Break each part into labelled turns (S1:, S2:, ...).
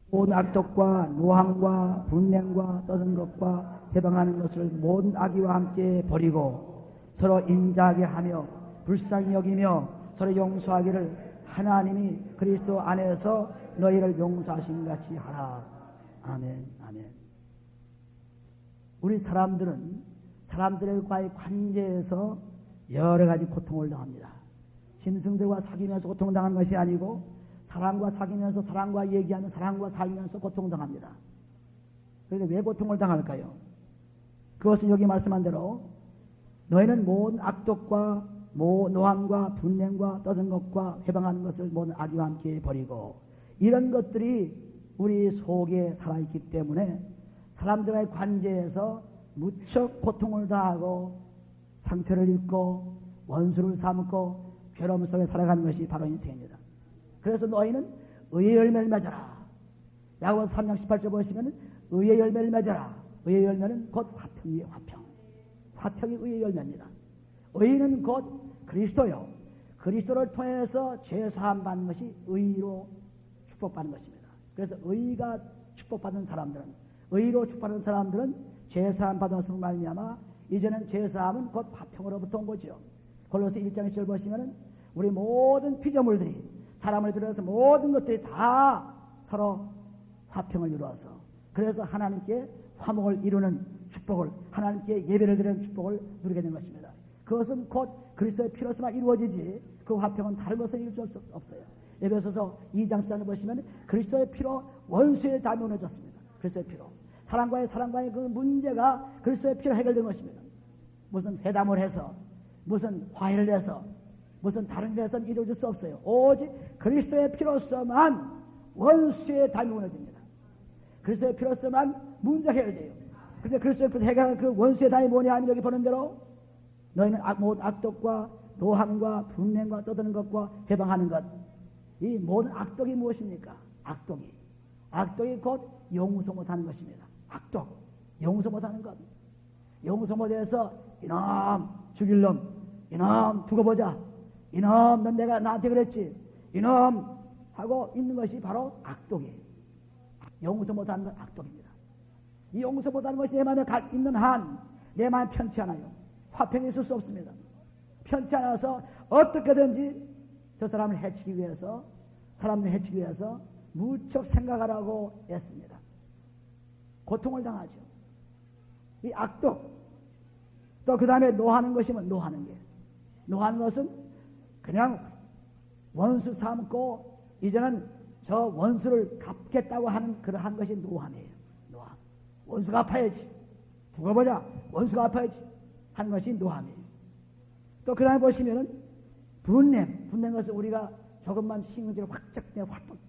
S1: 모든 악독과 노함과 분냉과 떠드는 것과 해방하는 것을 모든 악의와 함께 버리고 서로 인자하게 하며 불쌍히 여기며 서로 용서하기를 하나님이 그리스도 안에서 너희를 용서하신 같이 하라. 아멘. 아멘. 우리 사람들은 사람들과의 관계에서 여러 가지 고통을 당합니다. 짐승들과 사귀면서 고통당한 것이 아니고 사람과 사귀면서 사람과 얘기하는 사람과 살면서 고통당합니다. 그런데 왜 고통을 당할까요? 그것은 여기 말씀한 대로 너희는 모든 악독과 노함과 분냉과 떠든 것과 해방하는 것을 모든 악의와 함께 버리고, 이런 것들이 우리 속에 살아있기 때문에 사람들과의 관계에서 무척 고통을 당하고 상처를 입고 원수를 삼고 괴로움 속에 살아가는 것이 바로 인생입니다. 그래서 너희는 의의 열매를 맺어라. 야고보서 3장 18절 보시면 의의 열매를 맺어라. 의의 열매는 곧 화평이에요. 화평. 화평이 의의 열매입니다. 의는 곧 그리스도요. 그리스도를 통해서 죄사함 받는 것이 의로 축복받는 것입니다. 그래서 의가 축복받은 사람들은, 의로 축복받은 사람들은 죄사함 받았음을 말미암아 이제는 죄사함은 곧 화평으로부터 온 거죠. 골로새 1장 1절 보시면 우리 모든 피조물들이 사람을 비롯해서 모든 것들이 다 서로 화평을 이루어서, 그래서 하나님께 화목을 이루는 축복을, 하나님께 예배를 드리는 축복을 누리게 된 것입니다. 그것은 곧 그리스도의 피로서만 이루어지지 그 화평은 다른 것을 이룰 수 없어요. 에베소서 2장 4절을 보시면 그리스도의 피로 원수의 담이 무너졌습니다. 그리스도의 피로. 사람과의 그 문제가 그리스도의 피로 해결된 것입니다. 무슨 회담을 해서, 무슨 화해를 해서, 무슨 다른 데서는 이루어질 수 없어요. 오직 그리스도의 피로서만 원수의 담이 무너집니다. 그리스도의 피로서만 문제가 해결돼요. 그런데 그리스도의 피로서 해결하는 그 원수의 담이 뭐냐 하면 여기 보는 대로 너희는 모든 악독과 노함과 분냉과 떠드는 것과 해방하는 것, 이 모든 악독이 무엇입니까? 악독이 곧 용서 못하는 것입니다. 악독, 용서 못하는 것. 용서 못해서 이놈 죽일 놈, 이놈 두고 보자, 이놈 넌 내가 나한테 그랬지, 이놈 하고 있는 것이 바로 악독이에요. 용서 못하는 건 악독입니다. 이 용서 못하는 것이 내 마음에 있는 한 내 마음이 편치 않아요. 화평이 있을 수 없습니다. 편치 않아서 어떻게든지 저 사람을 해치기 위해서, 사람을 해치기 위해서 무척 생각하라고 애씁니다. 고통을 당하죠. 이 악독. 또 그 다음에 노하는 것이면 노하는 것은 그냥 원수 삼고 이제는 저 원수를 갚겠다고 하는 그러한 것이 노함이에요. 노함. 원수가 아파야지. 두고 보자. 원수가 아파야지. 하는 것이 노함이에요. 또 그 다음에 보시면은 분냄 것은 우리가 조금만 신경질을 확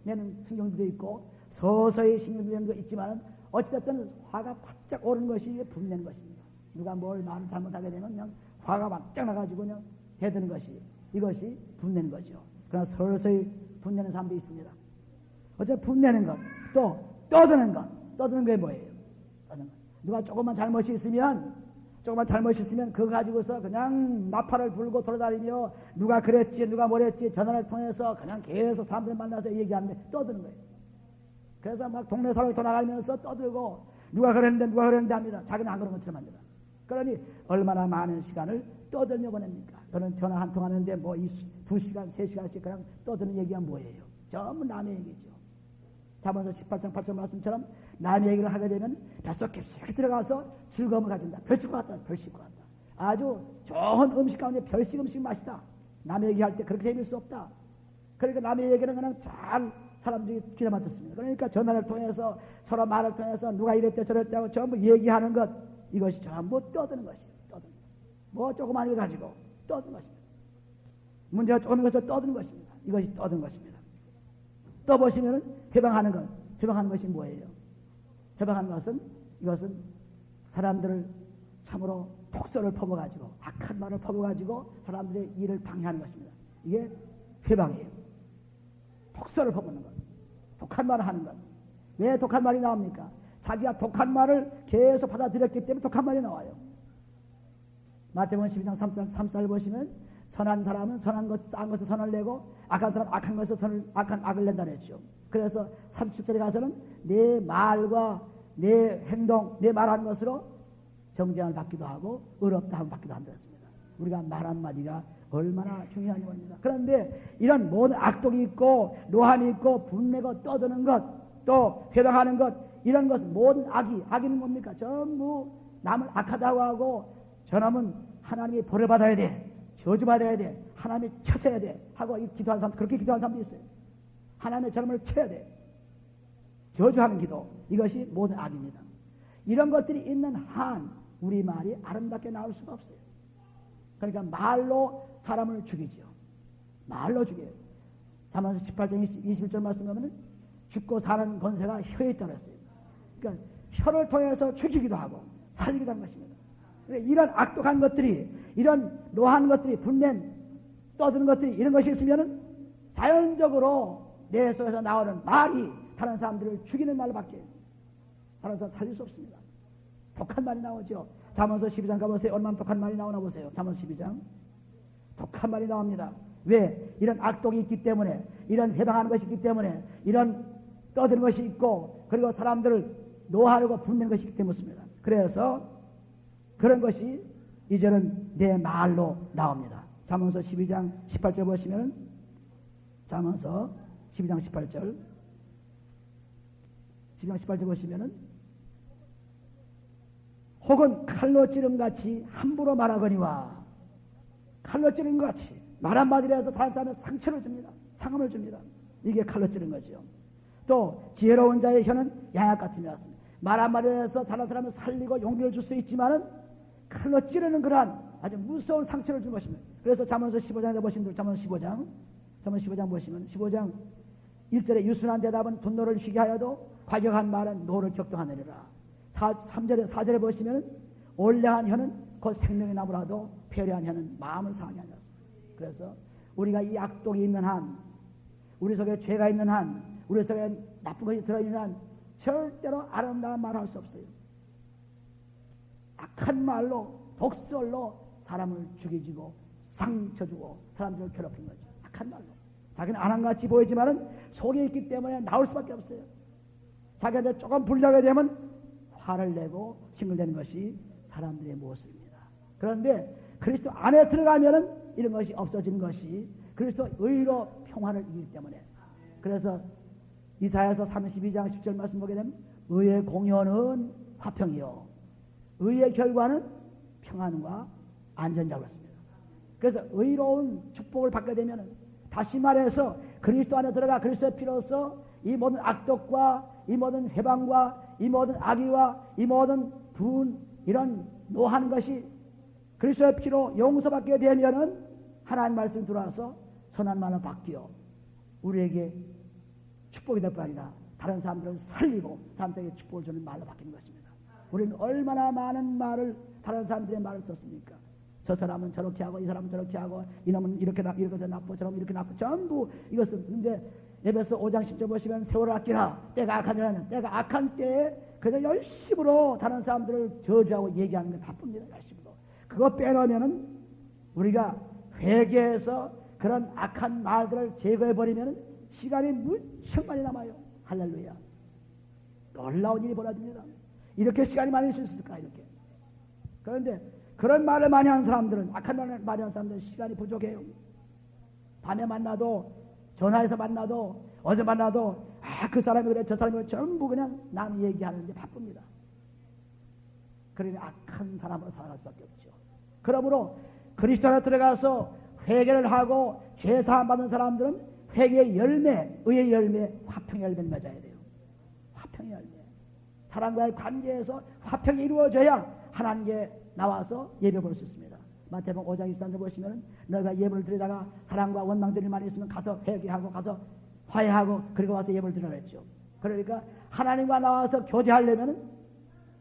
S1: 내는 신경들도 있고 서서히 신경질 내는 거 있지만 어찌됐든 화가 바짝 오르는 것이 분내는 것입니다. 누가 뭘 말을 잘못하게 되면 그냥 화가 바짝 나가지고 그냥 해드는 것이, 이것이 분내는 거죠. 그러나 서서히 분내는 사람도 있습니다. 어쨌든 분내는 것, 또 떠드는 게 뭐예요? 누가 조금만 잘못이 있으면 그거 가지고서 그냥 나팔을 불고 돌아다니며 누가 그랬지 누가 뭐랬지 전화를 통해서 그냥 계속 사람들 만나서 얘기하는데 떠드는 거예요. 그래서 막 동네 사람을 돌아가면서 떠들고 누가 그랬는데 합니다. 자기는 안 그런 것처럼 합니다. 그러니 얼마나 많은 시간을 떠들며 보냅니까? 저는 전화 한 통 하는데 뭐 2시간 3시간씩 그냥 떠드는 얘기가 뭐예요? 전부 남의 얘기죠. 자문서 18장 8절 말씀처럼 남의 얘기를 하게 되면 뱃속 깊숙이 들어가서 즐거움을 가진다. 별식 것 같다. 아주 좋은 음식 가운데 별식 음식 맛이다. 남의 얘기할 때 그렇게 재미있을 수 없다. 그러니까 남의 얘기는 그냥 잘 사람들이 귀에 맞췄습니다. 그러니까 전화를 통해서 서로 말을 통해서 누가 이랬대 저랬대 하고 전부 얘기하는 것, 이것이 전부 떠드는 것이에요. 뭐 조그만 일 가지고 떠드는 것입니다. 문제가 조그만 것을 떠드는 것입니다. 이것이 떠드는 것입니다. 또 보시면은 해방하는 것이 뭐예요? 해방하는 것은, 이것은 사람들을 참으로 독설을 퍼부어가지고 악한 말을 퍼부어가지고 사람들의 일을 방해하는 것입니다. 이게 해방이에요. 독설을 퍼부는 것, 독한 말을 하는 것. 왜 독한 말이 나옵니까? 자기가 독한 말을 계속 받아들였기 때문에 독한 말이 나와요. 마태복음 12장 3절 보시면 선한 사람은 싼 것을 선을 내고 악한 사람은 악한 악을 낸다 그랬죠. 그래서 37절에 가서는 내 말과 내 행동, 내 말하는 것으로 정죄를 받기도 하고 의롭다 함을 받기도 한다 했습니다. 우리가 말 한마디가 얼마나 중요한 겁니다. 그런데 이런 모든 악독이 있고 노함이 있고 분내고 떠드는 것, 또 회방하는 것, 이런 것은 모든 악이는 뭡니까? 전부 남을 악하다고 하고 저놈은 하나님이 벌을 받아야 돼, 저주받아야 돼, 하나님이 쳐서야 돼 하고 기도하는 사람, 그렇게 기도하는 사람도 있어요. 하나님의 저놈을 쳐야 돼, 저주하는 기도, 이것이 모든 악입니다. 이런 것들이 있는 한 우리 말이 아름답게 나올 수가 없어요. 그러니까 말로 사람을 죽이죠. 말로 죽여요. 잠언서 18장 21절 말씀 보면 죽고 사는 권세가 혀에 있다고 했어요. 그러니까 혀를 통해서 죽이기도 하고 살리기도 하는 것입니다. 그러니까 이런 악독한 것들이, 이런 노한 것들이, 분낸 떠드는 것들이, 이런 것이 있으면 자연적으로 내 속에서 나오는 말이 다른 사람들을 죽이는 말밖에 다른 사람 살릴 수 없습니다. 독한 말이 나오죠. 잠언서 12장 가보세요. 얼마나 독한 말이 나오나 보세요. 잠언서 12장 독한 말이 나옵니다. 왜? 이런 악독이 있기 때문에, 이런 회방하는 것이 있기 때문에, 이런 떠드는 것이 있고, 그리고 사람들을 노하려고 분내는 것이 있기 때문입니다. 그래서 그런 것이 이제는 내 말로 나옵니다. 잠언서 12장 18절 보시면, 잠언서 12장 18절 12장 18절 보시면은, 혹은 칼로 찌름같이 함부로 말하거니와, 칼로 찌른 것 같이 말 한마디로 해서 다른 사람에 상처를 줍니다. 상함을 줍니다. 이게 칼로 찌른 거죠. 또 지혜로운 자의 혀는 양약 같은 것입니다. 말 한마디로 해서 다른 사람을 살리고 용기를 줄 수 있지만은 칼로 찌르는 그러한 아주 무서운 상처를 준 것입니다. 그래서 잠언서 15장에 보시면, 잠언서 15장 보시면 15장 1절에 유순한 대답은 분노를 쉬게 하여도 과격한 말은 노를 격동하느니라. 4절에 보시면 올량한 혀는 곧 생명의 나무라도 패려한 혀는 마음을 상하게 하냐. 그래서 우리가 이 악독이 있는 한, 우리 속에 죄가 있는 한, 우리 속에 나쁜 것이 들어있는 한 절대로 아름다운 말을 할 수 없어요. 악한 말로, 독설로 사람을 죽이고 상처 주고 사람들을 괴롭힌 거죠. 악한 말로. 자기는 안 한 것 같이 보이지만은 속에 있기 때문에 나올 수밖에 없어요. 자기한테 조금 불리하게 되면 화를 내고 징글대는 것이 사람들의 모습입니다. 그런데 그리스도 안에 들어가면은 이런 것이 없어지는 것이 그리스도 의로 평화를 이기기 때문에. 그래서 이사야서 32장 10절 말씀 보게 되면 의의 공효는 화평이요 의의 결과는 평안과 안전이라고 했습니다. 그래서 의로운 축복을 받게 되면, 다시 말해서 그리스도 안에 들어가 그리스도의 피로서 이 모든 악독과 이 모든 회방과 이 모든 악의와 이 모든 이런 노하는 것이 그리스도의 피로 용서받게 되면은 하나님 말씀이 들어와서 선한 말로 바뀌어 우리에게 축복이 될 뿐 아니라 다른 사람들을 살리고 사람들에게 축복을 주는 말로 바뀌는 것입니다. 우리는 얼마나 많은 말을, 다른 사람들의 말을 썼습니까? 저 사람은 저렇게 하고 이 사람은 저렇게 하고 이놈은 이렇게 나쁘고 저놈은 이렇게 나쁘고, 전부 이것은. 근데 에베소 5장 10절 보시면 세월을 아끼라, 때가 악하냐는, 때가 악한 때에 그저 열심으로 다른 사람들을 저주하고 얘기하는 게 바쁩니다. 열심으로. 그거 빼놓으면은 우리가 회개해서 그런 악한 말들을 제거해버리면 시간이 무척 많이 남아요. 할렐루야. 놀라운 일이 벌어집니다. 이렇게 시간이 많이 있을 수 있을까, 이렇게. 그런데 그런 말을 많이 하는 사람들은, 악한 말을 많이 하는 사람들은 시간이 부족해요. 밤에 만나도, 전화해서 만나도, 어제 만나도, 그 사람이 그래, 저 사람이 그래, 전부 그냥 남 얘기하는데 바쁩니다. 그러니 악한 사람으로 살아갈 수밖에 없죠. 그러므로 그리스도 안에 들어가서 회개를 하고 죄사함 받는 사람들은 회개의 열매, 의의 열매, 화평의 열매를 맺어야 돼요. 화평의 열매. 사람과의 관계에서 화평이 이루어져야 하나님께 나와서 예배 볼 수 있습니다. 마태복음 5장 23절 보시면 너희가 예배를 드리다가 사랑과 원망들이 많이 있으면 가서 회개하고 가서 화해하고 그리고 와서 예배를 드리라 했죠. 그러니까 하나님과 나와서 교제하려면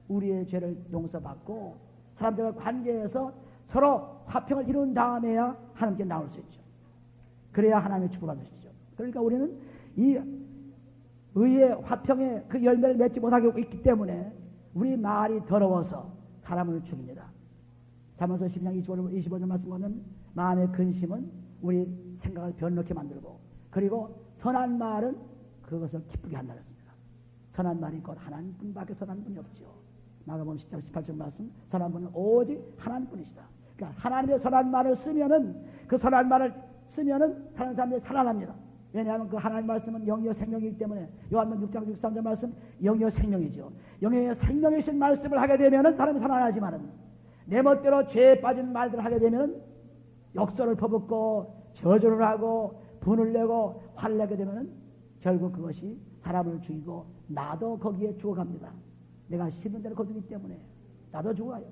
S1: 우리의 죄를 용서받고 사람들과 관계에서 서로 화평을 이룬 다음에야 하나님께 나올 수 있죠. 그래야 하나님의 축복을 받을 수 있죠. 그러니까 우리는 이 의의 화평의 그 열매를 맺지 못하고 있기 때문에 우리 말이 더러워서 사람을 죽입니다. 잠언서 12장 25절 말씀 보면 마음의 근심은 우리 생각을 변덕게 만들고, 그리고 선한 말은 그것을 기쁘게 한다 그랬습니다. 선한 말이 곧 하나님뿐밖에 선한 분이 없죠. 마가복음 10장 18절 말씀, 선한 분은 오직 하나님뿐이시다. 그러니까 하나님의 선한 말을 쓰면은, 그 선한 말을 쓰면은 다른 사람들이 살아납니다. 왜냐하면 그 하나님 말씀은 영이요 생명이기 때문에. 요한복음 6장 63절 말씀, 영이요 생명이죠. 영이요 생명이신 말씀을 하게 되면은 사람이 살아나지만은, 내 멋대로 죄에 빠진 말들을 하게 되면은 역설을 퍼붓고 저주를 하고 분을 내고 화를 내게 되면은 결국 그것이 사람을 죽이고 나도 거기에 죽어갑니다. 내가 싫은 대로 거두기 때문에 나도 죽어가요.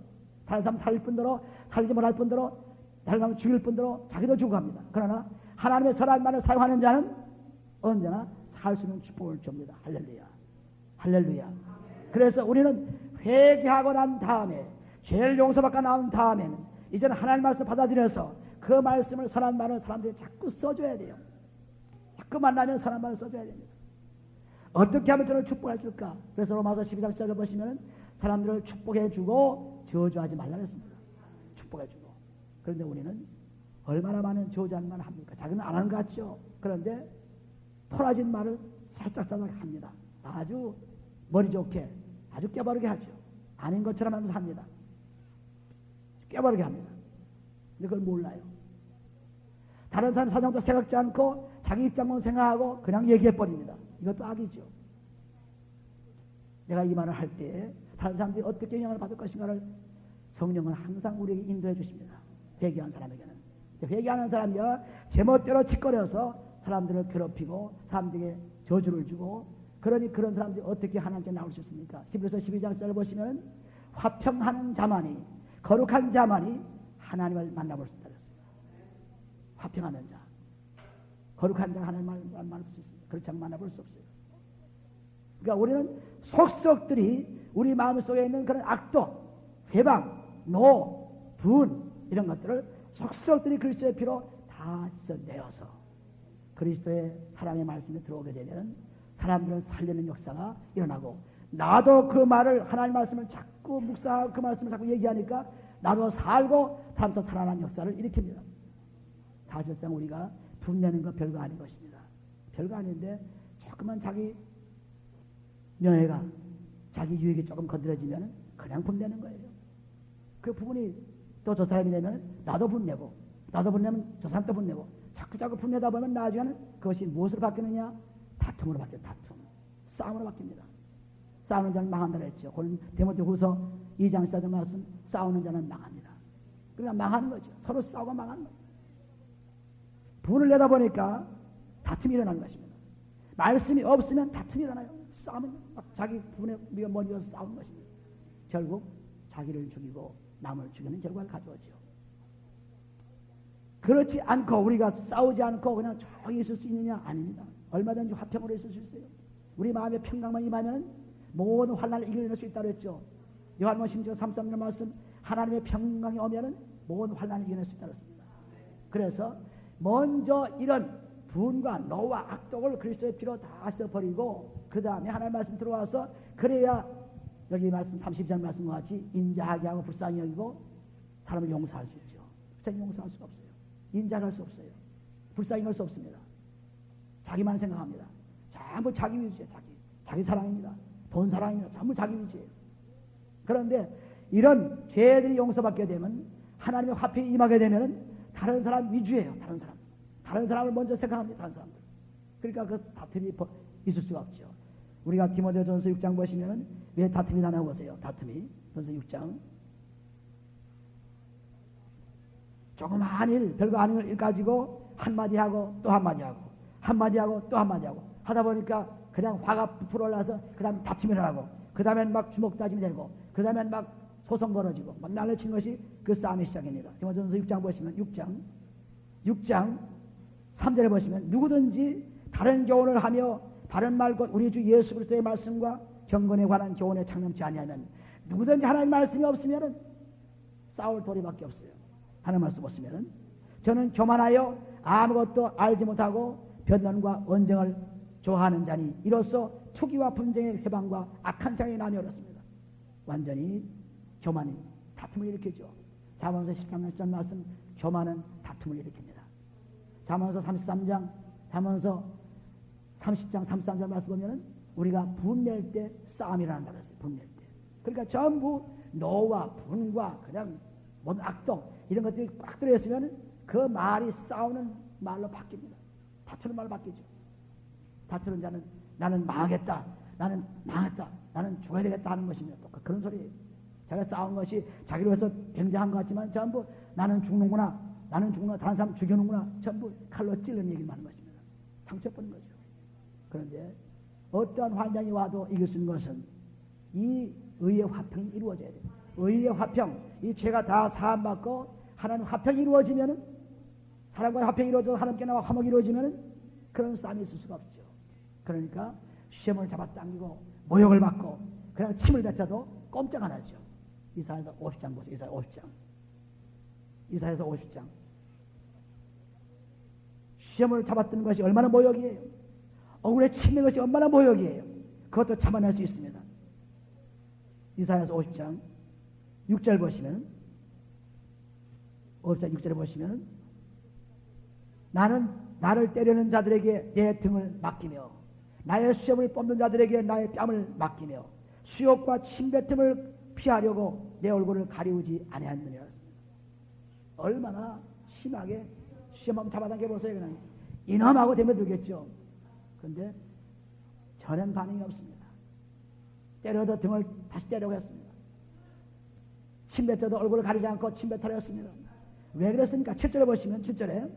S1: 다른 사람 살릴 뿐더러, 살리지 못할 뿐더러, 다른 사람 죽일 뿐더러 자기도 죽어갑니다. 그러나 하나님의 선한 말을 사용하는 자는 언제나 살 수 있는 축복을 줍니다. 할렐루야. 할렐루야. 그래서 우리는 회개하고 난 다음에, 죄를 용서받고 나온 다음에는 이제는 하나님 말씀을 받아들여서 그 말씀을, 선한 말을 사람들이 자꾸 써줘야 돼요. 자꾸 만나면 선한 말을 써줘야 됩니다. 어떻게 하면 저를 축복해 줄까? 그래서 로마서 12장 1절을 보시면 사람들을 축복해 주고 저주하지 말라 했습니다. 축복해 주고. 그런데 우리는 얼마나 많은 저주하는 말을 합니까? 자기는 안 하는 것 같죠? 그런데 토라진 말을 살짝 합니다. 아주 머리 좋게, 아주 깨바르게 하죠. 아닌 것처럼 하면서 합니다. 깨바르게 합니다. 근데 그걸 몰라요. 다른 사람 사정도 생각지 않고 자기 입장만 생각하고 그냥 얘기해버립니다. 이것도 악이죠. 내가 이 말을 할 때 다른 사람들이 어떻게 영향을 받을 것인가를 성령은 항상 우리에게 인도해 주십니다. 회개한 사람에게는. 회개하는 사람이야 제멋대로 짓거려서 사람들을 괴롭히고 사람들에게 저주를 주고, 그러니 그런 사람들이 어떻게 하나님께 나올 수 있습니까? 히브리서 12장을 보시면 화평하는 자만이, 거룩한 자만이 하나님을 만나볼 수 있다 그랬어요. 화평하는 자, 거룩한 자가 하나님을 만나볼 수 있습니다. 그렇지 않으면 만나볼 수 없어요. 그러니까 우리는 속속들이 우리 마음속에 있는 그런 악도, 회방, 노, 분 이런 것들을 속속들이 그리스도의 피로 다 씻어내어서 그리스도의 사랑의 말씀에 들어오게 되면 사람들을 살리는 역사가 일어나고, 나도 그 말을, 하나님 말씀을 자꾸 묵상하고 그 말씀을 자꾸 얘기하니까 나도 살고 다음서 살아나는 역사를 일으킵니다. 사실상 우리가 분내는 거 별거 아닌 것입니다. 별거 아닌데 조금만 자기 명예가, 자기 유익이 조금 건드려지면 그냥 분내는 거예요. 그 부분이 또 저 사람이 되면 나도 분내고, 나도 분내면 저 사람도 분내고, 자꾸 분내다 보면 나중에는 그것이 무엇으로 바뀌느냐? 다툼으로 바뀌어요. 다툼. 싸움으로 바뀝니다. 싸우는 자는 망한다 그랬죠. 디모데후서 2장 14절 말씀, 싸우는 자는 망합니다. 그러니까 망하는 거죠. 서로 싸우고 망하는 거죠. 분을 내다 보니까 다툼이 일어나는 것입니다. 말씀이 없으면 다툼이 일어나요. 싸우면 막 자기 분에 먼저 싸우는 것입니다. 결국 자기를 죽이고 남을 죽이는 결과를 가져오죠. 그렇지 않고 우리가 싸우지 않고 그냥 저기 있을 수 있느냐? 아닙니다. 얼마든지 화평으로 있을 수 있어요. 우리 마음에 평강만 임하면 모든 환난을 이겨낼 수 있다고 했죠. 요한복음 10장 33절 말씀, 하나님의 평강이 오면은 모든 환난을 이겨낼 수 있다고 했습니다. 그래서 먼저 이런 분과 노와 악독을 그리스도의 피로 다 씻어버리고 그 다음에 하나님의 말씀 들어와서, 그래야 여기 말씀 30장 말씀과 같이 인자하게 하고 불쌍히 여기고 사람을 용서할 수 있죠. 불쌍히 용서할 수가 없어요. 인자할 수 없어요. 불쌍히 할 수 없습니다. 자기만 생각합니다. 전부 자기 위주예요. 자기 사랑입니다. 돈 사랑입니다. 전부 자기 위주예요. 그런데 이런 죄들이 용서받게 되면, 하나님의 화평이 임하게 되면 다른 사람 위주예요. 다른 사람을 먼저 생각합니다. 다른 사람들. 그러니까 그 다툼이 있을 수가 없죠. 우리가 디모데전서 6장 보시면 왜 다툼이 나나 보세요. 다툼이 전서 6장 조그마한 일, 별거 아닌 일 가지고 한마디 하고 또 한마디 하고 한마디 하고 또 한마디 하고 하다 보니까 그냥 화가 부풀어 올라서 그 다음에 다툼이 일어나고, 그 다음엔 막 주먹 다짐이 되고, 그 다음엔 막 소송 벌어지고 막 난리 치는 것이 그 싸움의 시작입니다. 디모데전서 6장 보시면 6장 3절에 보시면, 누구든지 다른 교훈을 하며 바른 말 곧 우리 주 예수 그리스도의 말씀과 경건에 관한 교훈에 창념치 아니하면, 누구든지 하나님 말씀이 없으면 싸울 도리밖에 없어요. 하나님 말씀 없으면 저는 교만하여 아무것도 알지 못하고 변론과 언쟁을 좋아하는 자니 이로써 투기와 분쟁의 회방과 악한 생각이 나뉘어졌습니다. 완전히 교만이 다툼을 일으키죠. 잠언서 13장 말씀, 교만은 다툼을 일으킵니다. 잠언서 33장, 잠언서 30장 33절 말씀 보면은 우리가 분낼 때 싸움이라는 말을 했어요. 분낼 때. 그러니까 전부 노와 분과 그냥 뭔 악동 이런 것들이 꽉 들어있으면 그 말이 싸우는 말로 바뀝니다. 다투는 말로 바뀌죠. 다투는 자는 나는 망하겠다. 나는 망했다. 나는 죽어야 되겠다 하는 것입니다. 또 그런 소리예요. 자기가 싸운 것이 자기로 해서 굉장한 것 같지만 전부 나는 죽는구나. 나는 죽는구나. 다른 사람 죽여놓는구나. 전부 칼로 찔른 얘기를 하는 것입니다. 상처받는 거죠. 그런데 어떠한 환경이 와도 이길 수 있는 것은 이 의의 화평이 이루어져야 돼요. 의의 화평, 이 죄가 다 사함받고 하나님 화평이 이루어지면은 사람과의 화평이 이루어져서 하나님께 나와 화목이 이루어지면은 그런 싸움이 있을 수가 없죠. 그러니까 시험을 잡아당기고 모욕을 받고 그냥 침을 뱉어도 꼼짝 안 하죠. 이사야서 50장 보세요. 이사야 50장. 이사야서 50장. 시험을 잡았던 것이 얼마나 모욕이에요. 억울에 치는 것이 얼마나 모욕이에요. 그것도 참아낼 수 있습니다. 이사야서 50장 6절 보시면 50장 6절에 보시면 나는 나를 때리는 자들에게 내 등을 맡기며 나의 수염을 뽑는 자들에게 나의 뺨을 맡기며 수욕과 침뱉음을 피하려고 내 얼굴을 가리우지 아니하느니라. 얼마나 심하게 시험 한번 잡아당겨 보세요. 그냥 이놈하고 되면 되겠죠. 그런데 전혀 반응이 없습니다. 때려도 등을 다시 때려고 했습니다. 침뱉어도 얼굴을 가리지 않고 침뱉으려 했습니다. 왜 그랬습니까? 7절에 보시면 7절에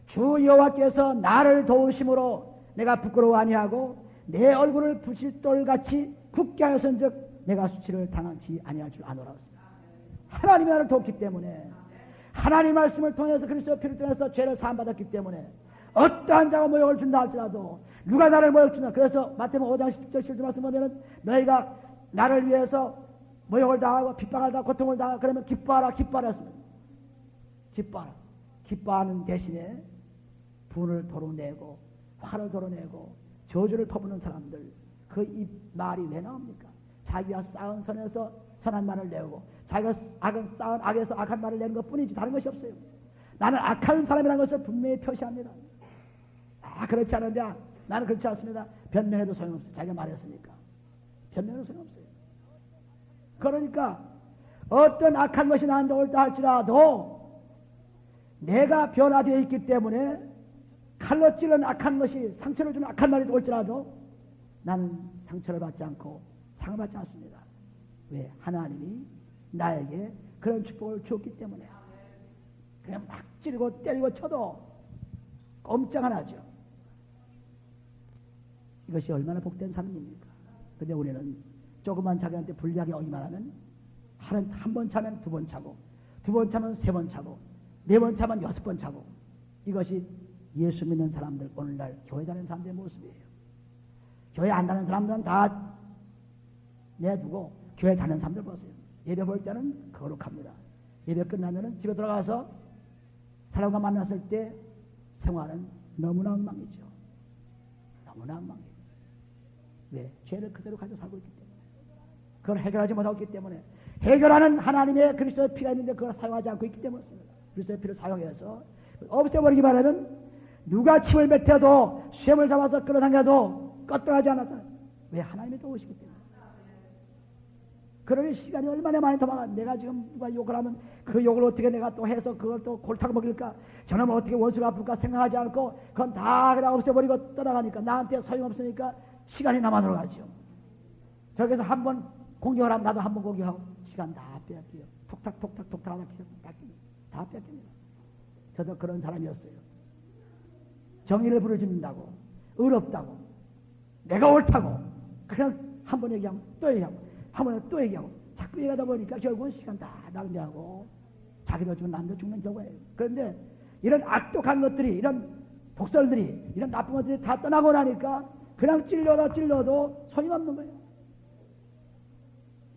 S1: 주 여호와께서 나를 도우심으로 내가 부끄러워 아니하고 내 얼굴을 부싯돌같이 굳게 하였은즉 내가 수치를 당하지 아니할 줄 아노라. 하나님이 나를 돕기 때문에 하나님 말씀을 통해서 그리스도의 피를 통해서 죄를 사함받았기 때문에 어떠한 자가 모욕을 준다 할지라도 누가 나를 모욕 준다. 그래서 마태복음 5장 10절 11절 말씀 보면은 너희가 나를 위해서 모욕을 당하고 핍박을 당하고 고통을 당하고 그러면 기뻐하라 기뻐하라 했습니다. 기뻐하라. 기뻐하는 대신에 분을 도로내고 화를 도로내고 저주를 퍼부는 사람들 그 이 말이 왜 나옵니까? 자기가 쌓은 선에서 선한 말을 내고 자기가 쌓은 악에서 악한 말을 내는 것 뿐이지 다른 것이 없어요. 나는 악한 사람이라는 것을 분명히 표시합니다. 그렇지 않은데 나는 그렇지 않습니다. 변명해도 소용없어요. 자기가 말했으니까. 변명해도 소용없어요. 그러니까 어떤 악한 것이 나한테 옳다 할지라도 내가 변화되어 있기 때문에 칼로 찌른 악한 것이 상처를 주는 악한 말이 올지라도 나는 상처를 받지 않고 상을 받지 않습니다. 왜? 하나님이 나에게 그런 축복을 주었기 때문에. 그냥 막 찌르고 때리고 쳐도 꼼짝 안 하죠. 이것이 얼마나 복된 삶입니까? 근데 우리는 조그만 자기한테 불리하게 오기만 하면 한 번 차면 두 번 차고 두 번 차면 세 번 차고 네 번 차면 6번 차고 이것이 예수 믿는 사람들 오늘날 교회 다니는 사람들의 모습이에요. 교회 안 다니는 사람들은 다 내두고 교회 다니는 사람들 보세요. 예배 볼 때는 거룩합니다. 예배 끝나면 집에 들어가서 사람과 만났을 때 생활은 너무나 엉망이죠. 너무나 엉망이에요. 왜? 죄를 그대로 가지고 살고 있기 때문에. 그걸 해결하지 못하기 때문에 해결하는 하나님의 그리스도의 피가 있는데 그걸 사용하지 않고 있기 때문입니다. 그리스도의 피를 사용해서 없애버리기만 하면 누가 침을 뱉어도 쇠을 잡아서 끌어당겨도 껐더하지 않았다. 왜? 하나님이 도우시기 때문에. 그러니 시간이 얼마나 많이 더 많아. 내가 지금 누가 욕을 하면 그 욕을 어떻게 내가 또 해서 그걸 또 골타고 먹일까? 저놈은 어떻게 원수가 아플까 생각하지 않고 그건 다 그냥 없애버리고 떠나가니까 나한테 소용없으니까 시간이 남아 들어가죠. 저기서 한번 공격을 하면 나도 한번 공격하고 시간 다 빼앗겨요. 톡탁 하나 다 뺏깁니다. 저도 그런 사람이었어요. 정의를 부르짖는다고 의롭다고 내가 옳다고 그냥 한 번 얘기하면 또 얘기하고 한 번 또 얘기하고 자꾸 얘기하다 보니까 결국은 시간 다 낭비하고 자기도 죽고 남도 죽는 경우예요. 그런데 이런 악독한 것들이 이런 독설들이 이런 나쁜 것들이 다 떠나고 나니까 그냥 찔러도 손이 없는 거예요.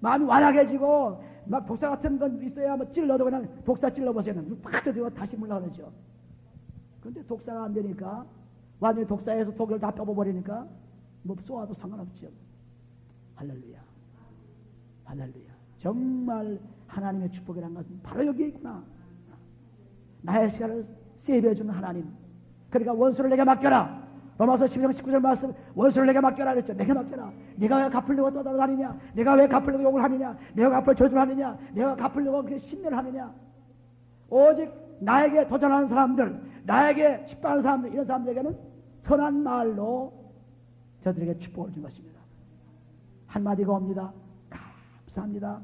S1: 마음이 완악해지고 막 독사 같은 건 있어야 뭐 찔러도 그냥 독사 찔러보세요. 팍 쪄지고 다시 물러가죠. 그런데 독사가 안 되니까 완전히 독사에서 독을 다 뽑아버리니까 뭐 쏘아도 상관없죠. 할렐루야. 할렐루야. 정말 하나님의 축복이라는 것은 바로 여기에 있구나. 나의 시간을 세이브해주는 하나님. 그러니까 원수를 내게 맡겨라. 로마서 12장 19절 말씀, 원수를 내게 맡겨라 그랬죠. 내게 맡겨라. 네가 왜 갚으려고 떠돌아다니냐? 내가 왜 갚으려고 욕을 하느냐? 내가 갚을 저주를 하느냐? 내가 갚으려고 그 신뢰를 하느냐? 오직 나에게 도전하는 사람들, 나에게 십박하는 사람들, 이런 사람들에게는 선한 말로 저들에게 축복을 준 것입니다. 한마디가 옵니다. 감사합니다.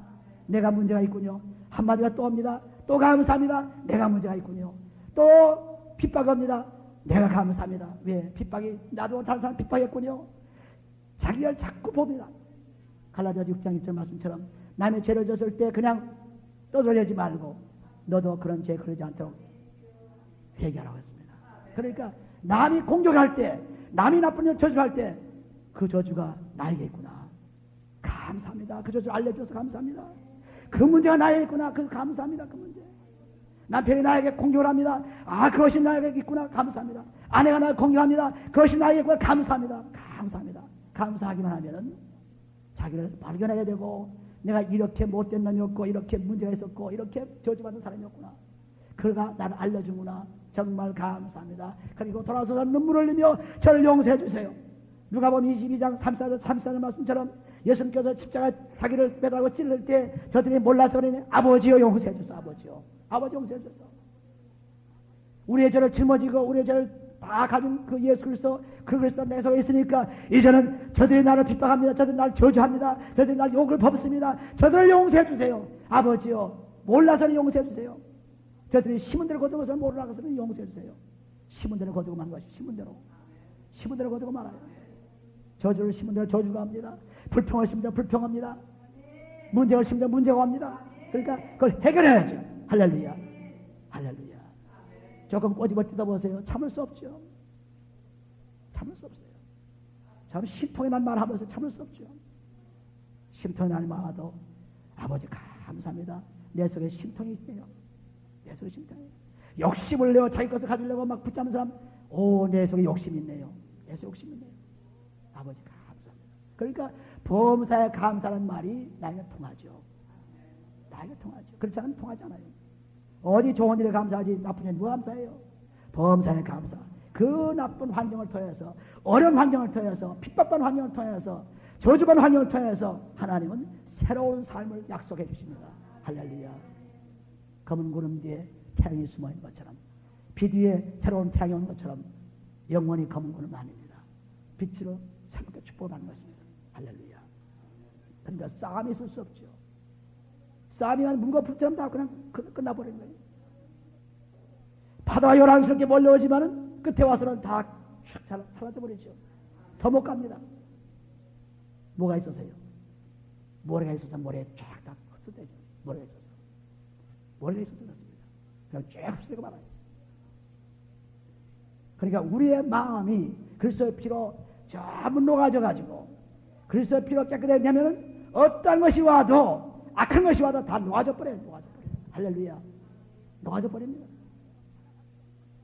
S1: 내가 문제가 있군요. 한마디가 또 옵니다. 또 감사합니다. 내가 문제가 있군요. 또 핍박이 옵니다. 내가 감사합니다. 왜? 핍박이, 나도 다른 사람 핍박했군요. 자기를 자꾸 봅니다. 갈라디아서 6장 1절 말씀처럼 남의 죄를 졌을 때 그냥 떠돌리지 말고 너도 그런 죄 그러지 않도록 회개하라고 했습니다. 그러니까 남이 공격할 때, 남이 나쁜 일 저주할 때 그 저주가 나에게 있구나. 감사합니다. 그 저주 알려줘서 감사합니다. 그 문제가 나에게 있구나. 그 감사합니다. 그 문제. 남편이 나에게 공격을 합니다. 아, 그것이 나에게 있구나. 감사합니다. 아내가 나를 공격합니다. 그것이 나에게 있구나. 감사합니다. 감사합니다. 감사하기만 하면은 자기를 발견하게 되고, 내가 이렇게 못된 놈이었고, 이렇게 문제가 있었고, 이렇게 저주받는 사람이었구나. 그가 나를 알려주구나. 정말 감사합니다. 그리고 돌아서서 눈물을 흘리며 저를 용서해 주세요. 누가복음 22장 34절 말씀처럼 예수님께서 십자가 자기를 매달고 찔릴 때 저들이 몰라서 그러니 아버지여 용서해 주소. 아버지여. 아버지 용서해 주소. 우리의 죄를 짊어지고 우리의 죄를 다 가진 그 예수 그리스도, 그 그리스도 내 속에 있으니까 이제는 저들이 나를 핍박합니다. 저들이 나를 저주합니다. 저들이 나를 욕을 벗습니다. 저들을 용서해 주세요. 아버지여, 몰라서는 용서해 주세요. 저들이 심은 대로 거두고 서 모르라고서는 용서해 주세요. 심은 대로 거두고 마는 것이 심은 대로 거두고 말아요. 저주를 심은 대로 저주가 옵니다. 불평을 심은 대로 불평합니다. 문제를 심은 대로 문제가 옵니다. 그러니까 그걸 해결해야죠. 할렐루야. 할렐루야. 조금 꼬집어 뜯어보세요. 참을 수 없죠. 참을 수 없어요. 참 심통이 난 말 하면서 참을 수 없죠. 심통이 난 말도 아버지 감사합니다. 내 속에 심통이 있어요. 내 속에 심통이. 욕심을 내어 자기 것을 가지려고 막 붙잡는 사람, 오, 내 속에 욕심이 있네요. 내 속에 욕심이 있네요. 아버지 감사합니다. 그러니까 범사에 감사하는 말이 나에게 통하죠. 나에게 통하죠. 그렇지 않으면 통하지 않아요. 어디 좋은 일에 감사하지 나쁜 일에 누가 감사해요? 범사에 감사. 그 나쁜 환경을 통해서, 어려운 환경을 통해서, 핍박받는 환경을 통해서, 저주받는 환경을 통해서 하나님은 새로운 삶을 약속해 주십니다. 할렐루야. 검은 구름 뒤에 태양이 숨어있는 것처럼, 비 뒤에 새로운 태양이 오는 것처럼 영원히 검은 구름 아닙니다. 빛으로 새롭게 축복하는 것입니다. 할렐루야. 그러니까 싸움이 있을 수 없죠. 싸움이면 문과 불처럼 다 그냥 끝나버리는 거예요. 바다가 요란스럽게 몰려오지만은 끝에 와서는 다 사라져버리죠. 더 못 갑니다. 뭐가 있어서요? 모래가 있어서 모래에 쫙 다 흡수되죠. 모래가 있어서. 모래가 있어서 그렇습니다. 그냥 쫙 흡수되고 말아요. 그러니까 우리의 마음이 그리스도의 피로 전부 녹아져가지고 그리스도의 피로 깨끗해지면은 어떤 것이 와도, 악한 것이 와도 다 녹아져버려요. 녹아져버려요. 할렐루야. 녹아져버립니다.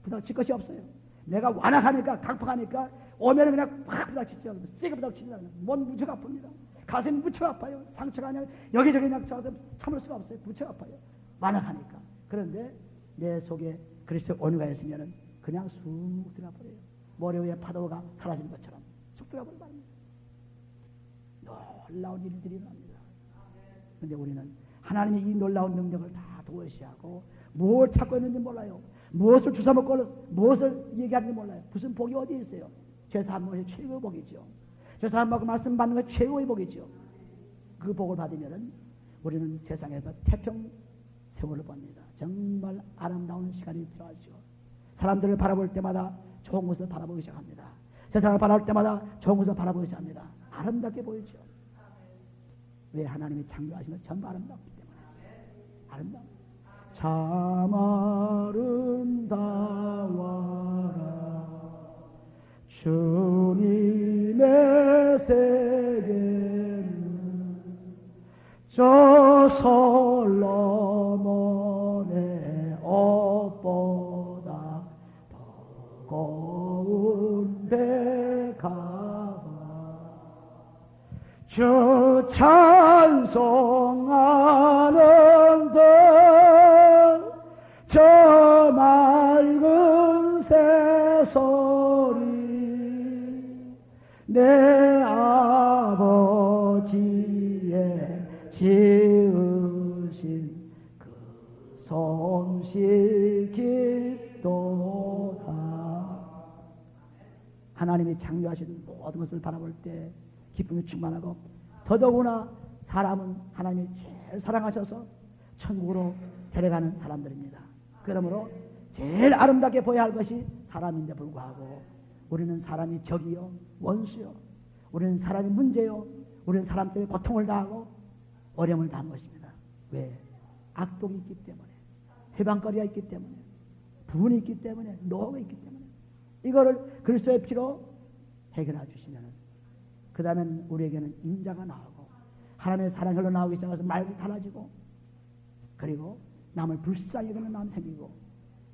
S1: 부닥칠 것이 없어요. 내가 완악하니까, 강팍하니까 오면은 그냥 팍 부닥치죠. 세게 부닥치지 않아요. 몸 무척 아픕니다. 가슴이 무척 아파요. 상처가 그냥 여기저기 그냥 쳐서 참을 수가 없어요. 무척 아파요. 완악하니까. 그런데 내 속에 그리스도의 온유가 있으면은 그냥 쑥 들어가버려요. 모래 위에 파도가 사라지는 것처럼 쑥 들어가버려 말입니다. 놀라운 일들이 일어납니다. 그런데 우리는 하나님의 이 놀라운 능력을 다 도외시하고 뭘 찾고 있는지 몰라요. 무엇을 주워먹고 무엇을 얘기하는지 몰라요. 무슨 복이 어디 있어요? 죄사함 것이 최고의 복이죠. 죄사함 받고 말씀 받는 것이 최고의 복이죠. 그 복을 받으면 우리는 세상에서 태평 세월을 봅니다. 정말 아름다운 시간이 들어가죠. 사람들을 바라볼 때마다 좋은 것을 바라보기 시작합니다. 세상을 바라볼 때마다 좋은 것을 바라보기 시작합니다. 아름답게 보이죠. 왜? 하나님이 창조하신 것 전부 아름답기 때문에. 아름다워. 참 아름다워라 주님의 세계는 저 솔로몬의 옷보다 더 고운 백합아 주 찬송하는데 저 맑은 새소리 내 아버지의 지으신 그 솜씨 깊도다. 하나님이 창조하신 모든 것을 바라볼 때 기쁨이 충만하고, 더더구나 사람은 하나님이 제일 사랑하셔서 천국으로 데려가는 사람들입니다. 그러므로 제일 아름답게 보여야 할 것이 사람인데 불구하고 우리는 사람이 적이요 원수요, 우리는 사람이 문제요, 우리는 사람 때문에 고통을 당하고 어려움을 당한 것입니다. 왜? 악독이 있기 때문에, 해방거리가 있기 때문에, 분이 있기 때문에, 노가 있기 때문에. 이거를 그리스도의 피로 해결해 주시면 그 다음엔 우리에게는 인자가 나오고 하나님의 사랑이 흘러나오기 시작해서 말이 달라지고, 그리고 남을 불쌍히 여기는 마음이 생기고,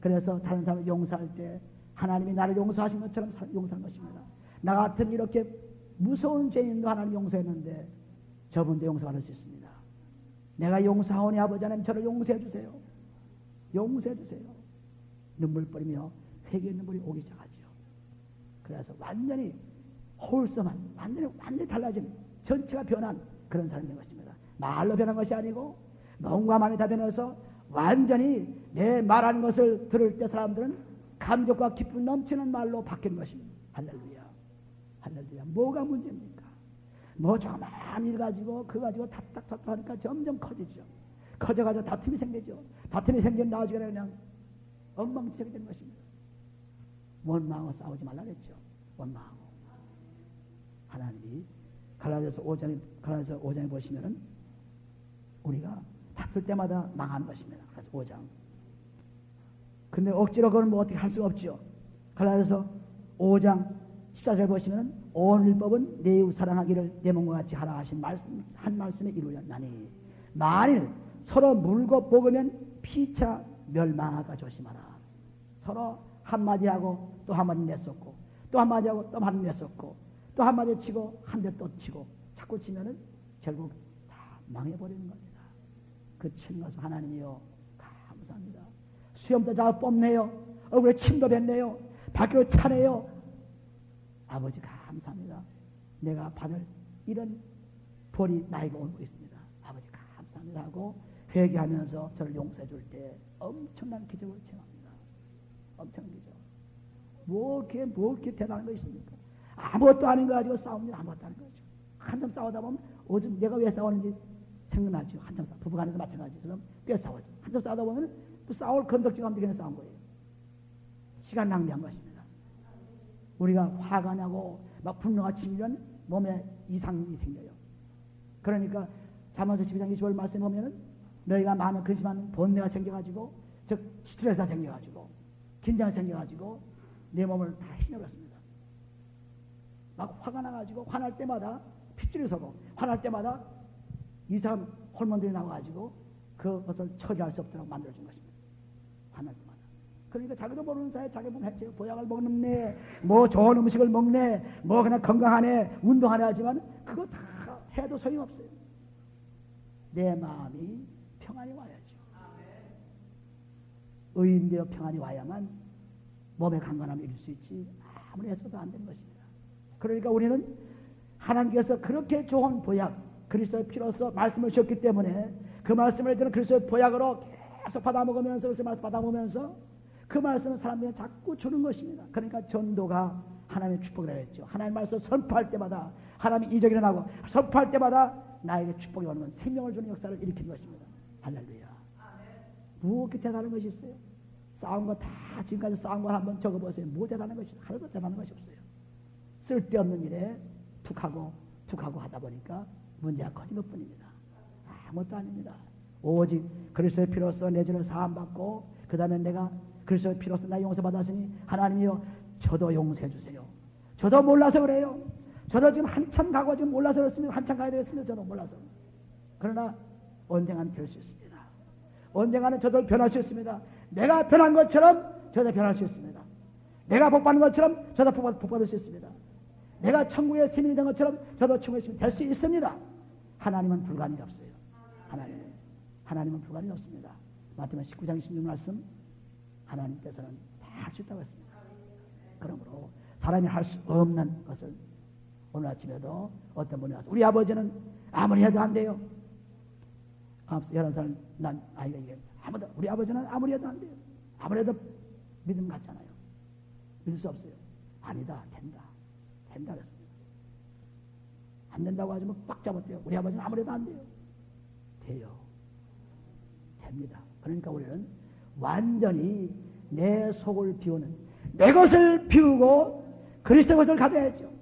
S1: 그래서 다른 사람을 용서할 때 하나님이 나를 용서하신 것처럼 용서한 것입니다. 나 같은 이렇게 무서운 죄인도 하나님 용서했는데 저분도 용서받을 수 있습니다. 내가 용서하오니 아버지 하나님 저를 용서해 주세요. 용서해 주세요. 눈물 뿌리며 회개의 눈물이 오기 시작하죠. 그래서 완전히 홀성한, 완전히 달라진, 전체가 변한 그런 사람인 것입니다. 말로 변한 것이 아니고 마음과 마음이 다 변해서 완전히 내 말하는 것을 들을 때 사람들은 감격과 기쁨 넘치는 말로 바뀌는 것입니다. 할렐루야. 할렐루야. 뭐가 문제입니까? 뭐 조그만 일 가지고 그거 가지고 답답하니까 점점 커지죠. 커져가지고 다툼이 생기죠. 다툼이 생기면 나중에 그냥 엉망진창이 되는 것입니다. 원망하고 싸우지 말라 그랬죠. 원망하고. 하나님이 갈라디아서 5장에 보시면은 우리가 다툴 때마다 망하는 것입니다. 그래서 5장. 근데 억지로 그걸 뭐 어떻게 할 수가 없죠. 갈라디아서 5장 14절 보시면은 온 율법은 내 이웃 사랑하기를 내 몸과 같이 하라 하신 한 말씀에 이루었나니 만일 서로 물고 볶으면 피차 멸망하가 조심하라. 서로 한마디 하고 또 한마디 내쏟고 또 한마디 하고 또 한마디 내쏟고 또 한마디 치고 한 대 또 치고 자꾸 치면은 결국 다 망해버리는 겁니다. 그 치는 것은 하나님이요 감사합니다. 수염도 잘 뽑네요. 얼굴에 침도 뱉네요. 밖으로 차네요. 아버지 감사합니다. 내가 받을 이런 벌이 나에게 오고 있습니다. 아버지 감사합니다 하고 회개하면서 저를 용서해 줄 때 엄청난 기적을 체험합니다. 엄청난 기적. 뭐 이렇게 대단한 거 있습니까? 아무것도 아닌 거 가지고 싸웁니다. 아무것도 아닌 거죠. 한참 싸우다 보면 오줌 내가 왜 싸우는지 생각나죠. 한참 싸워. 부부간에도 마찬가지. 그럼 꽤 싸우죠. 한참 싸우다 보면 또 싸울 건덕지가 없는데 그냥 싸운 거예요. 시간 낭비한 것입니다. 우리가 화가 나고 막 분노가 치면 몸에 이상이 생겨요. 그러니까 잠언서 12장 25절 말씀에 보면은 너희가 마음에 근심하면 번뇌가 생겨가지고 즉 스트레스가 생겨가지고 긴장이 생겨가지고 내 몸을 다 휘날렸습니다. 막 화가 나가지고 화날 때마다 핏줄이 서고 화날 때마다 이상한 호르몬들이 나와가지고 그것을 처리할 수 없도록 만들어준 것입니다. 화날 때마다. 그러니까 자기도 모르는 사이에 자기 몸 해체요. 보약을 먹네, 뭐 좋은 음식을 먹네, 뭐 그냥 건강하네, 운동하네 하지만 그거 다 해도 소용없어요. 내 마음이 평안이 와야죠. 의인되어 평안이 와야만 몸의 강건함을 이룰 수 있지 아무리 해서도 안 되는 것입니다. 그러니까 우리는 하나님께서 그렇게 좋은 보약 그리스도의 피로서 말씀을 주셨기 때문에 그 말씀을 저는 그리스도의 보약으로 계속 받아먹으면서 그리스도의 말씀 받아보면서 그 말씀은 사람들이 자꾸 주는 것입니다. 그러니까 전도가 하나님의 축복이라고 했죠. 하나님의 말씀을 선포할 때마다 하나님의 이적이 일어나고 선포할 때마다 나에게 축복이 오는 건 생명을 주는 역사를 일으키는 것입니다. 할렐루야. 무엇이 대단한 것이 있어요? 싸운 거 다 지금까지 싸운 거 한번 적어보세요. 뭐 대단한 것이 하나도 대단한 것이 없어요. 쓸데없는 일에 툭하고 하다 보니까 문제가 커진 것뿐입니다. 아무것도 아닙니다. 오직 그리스도의 피로써 내 죄를 사함받고 그 다음에 내가 그리스도의 피로써 나 용서받았으니 하나님이여 저도 용서해 주세요. 저도 몰라서 그래요. 저도 지금 한참 가고 지금 몰라서 그렇습니다. 한참 가야 되겠습니다. 저도 몰라서. 그러나 언젠가는 될 수 있습니다. 언젠가는 저도 변할 수 있습니다. 내가 변한 것처럼 저도 변할 수 있습니다. 내가 복받는 것처럼 저도 복받을 수 있습니다. 내가 천국의 시민이 된 것처럼 저도 천국의 시민이 될 수 있습니다. 하나님은 불가능이 없어요. 하나님은 불가능이 없습니다. 마태복음 19장 16 말씀 하나님께서는 다 할 수 있다고 했습니다. 그러므로 사람이 할 수 없는 것을 오늘 아침에도 어떤 분이 와서 우리 아버지는 아무리 해도 안 돼요. 11살 난 아이가 얘기해. 우리 아버지는 아무리 해도 안 돼요. 아무래도 믿음 같잖아요. 믿을 수 없어요. 아니다. 된다. 된다 그랬습니다. 안 된다고 하지만 꽉 잡았대요. 우리 아버지는 아무래도 안 돼요. 돼요. 됩니다. 그러니까 우리는 완전히 내 속을 비우는 내 것을 비우고 그리스도의 것을 가져야죠.